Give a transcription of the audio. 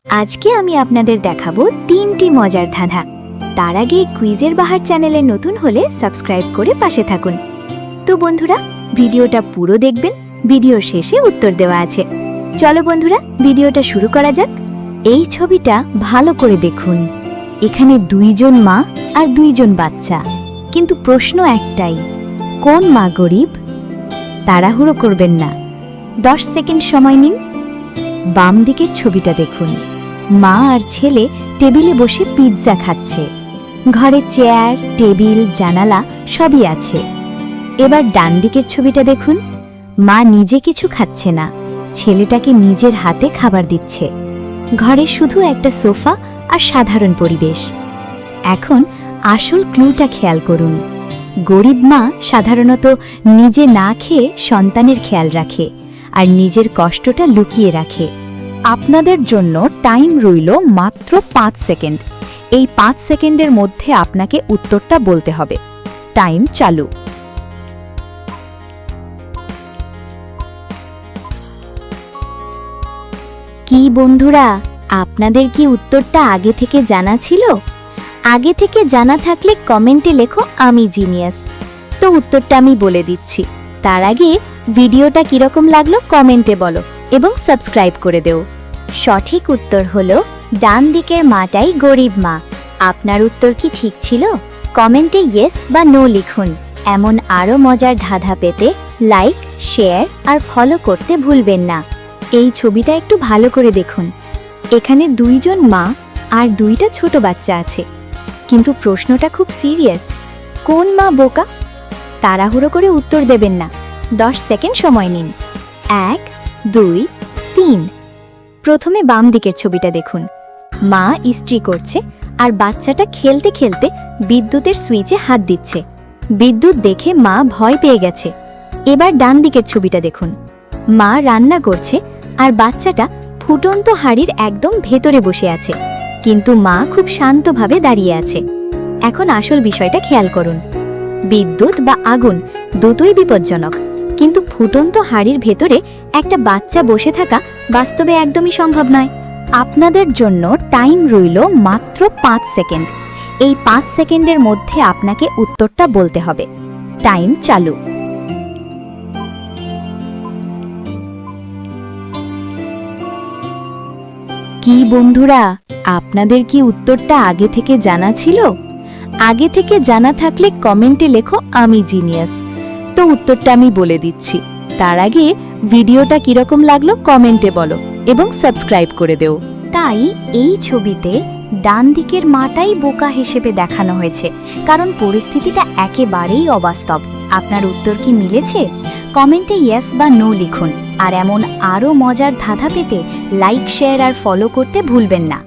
আজকে আমি আপনাদের দেখাবো 3টি মজার ধাঁধা। তার আগে কুইজের বাহার চ্যানেলে নতুন হলে সাবস্ক্রাইব করে পাশে থাকুন। তো বন্ধুরা, ভিডিওটা পুরো দেখবেন, ভিডিওর শেষে উত্তর দেওয়া আছে। চলো বন্ধুরা, ভিডিওটা শুরু করা যাক। এই ছবিটা ভালো করে দেখুন। এখানে 2 জন মা আর 2 জন বাচ্চা, কিন্তু প্রশ্ন একটাই, কোন মা গরিব? তাড়াহুড়ো করবেন না, 10 সেকেন্ড সময় নিন। বাম দিকের ছবিটা দেখুন, মা আর ছেলে টেবিলে বসে পিৎজা খাচ্ছে। ঘরে চেয়ার, টেবিল, জানালা সবই আছে। এবার ডান দিকের ছবিটা দেখুন, মা নিজে কিছু খাচ্ছে না, ছেলেটাকে নিজের হাতে খাবার দিচ্ছে। ঘরে শুধু একটা সোফা আর সাধারণ পরিবেশ। এখন আসল ক্লুটা খেয়াল করুন। গরিব মা সাধারণত নিজে না খেয়ে সন্তানের খেয়াল রাখে আর নিজের কষ্টটা লুকিয়ে রাখে। আপনাদের জন্য টাইম রইল মাত্র 5 সেকেন্ড। এই 5 সেকেন্ডের মধ্যে আপনাকে উত্তরটা বলতে হবে। টাইম চালু। কি বন্ধুরা, আপনাদের কি উত্তরটা আগে থেকে জানা ছিল? আগে থেকে জানা থাকলে কমেন্টে লেখো আমি জিনিয়াস। তো উত্তরটা আমি বলে দিচ্ছি। তার আগে ভিডিওটা কিরকম লাগলো কমেন্টে বলো এবং সাবস্ক্রাইব করে দেও। সঠিক উত্তর হলো ডান দিকের মাটাই গরিব মা। আপনার উত্তর কি ঠিক ছিল? কমেন্টে ইয়েস বা নো লিখুন। এমন আরও মজার ধাঁধা পেতে লাইক, শেয়ার আর ফলো করতে ভুলবেন না। এই ছবিটা একটু ভালো করে দেখুন। এখানে 2 জন মা আর 2টা ছোট বাচ্চা আছে, কিন্তু প্রশ্নটা খুব সিরিয়াস। কোন মা বোকা? তাড়াহুড়ো করে উত্তর দেবেন না, 10 সেকেন্ড সময় নিন। 1, 2, 3। প্রথমে বাম দিকের ছবিটা দেখুন, মা ইস্ত্রি করছে আর বাচ্চাটা খেলতে খেলতে বিদ্যুতের সুইচে হাত দিচ্ছে। বিদ্যুৎ দেখে মা ভয় পেয়ে গেছে। এবার ডান দিকের ছবিটা দেখুন, মা রান্না করছে আর বাচ্চাটা ফুটন্ত হাঁড়ির একদম ভেতরে বসে আছে, কিন্তু মা খুব শান্তভাবে দাঁড়িয়ে আছে। এখন আসল বিষয়টা খেয়াল করুন। বিদ্যুৎ বা আগুন দুটোই বিপজ্জনক, কিন্তু ফুটন্ত হাঁড়ির ভেতরে একটা বাচ্চা বসে থাকা বাস্তবে একদমই সম্ভব নয়। আপনাদের জন্য টাইম রইল মাত্র 5 সেকেন্ড। এই 5 সেকেন্ডের মধ্যে আপনাকে উত্তরটা বলতে হবে। টাইম চালু। কি বন্ধুরা, আপনাদের কি উত্তরটা আগে থেকে জানা ছিল? আগে থেকে জানা থাকলে কমেন্টে লেখো আমি জিনিয়াস। তো উত্তরটা আমি বলে দিচ্ছি। তার আগে ভিডিওটা কিরকম লাগলো কমেন্টে বলো এবং সাবস্ক্রাইব করে দেও। তাই এই ছবিতে ডান দিকের মাটাই বোকা হিসেবে দেখানো হয়েছে, কারণ পরিস্থিতিটা একেবারেই অবাস্তব। আপনার উত্তর কি মিলেছে? কমেন্টে ইয়েস বা নো লিখুন। আর এমন আরও মজার ধাঁধা পেতে লাইক, শেয়ার আর ফলো করতে ভুলবেন না।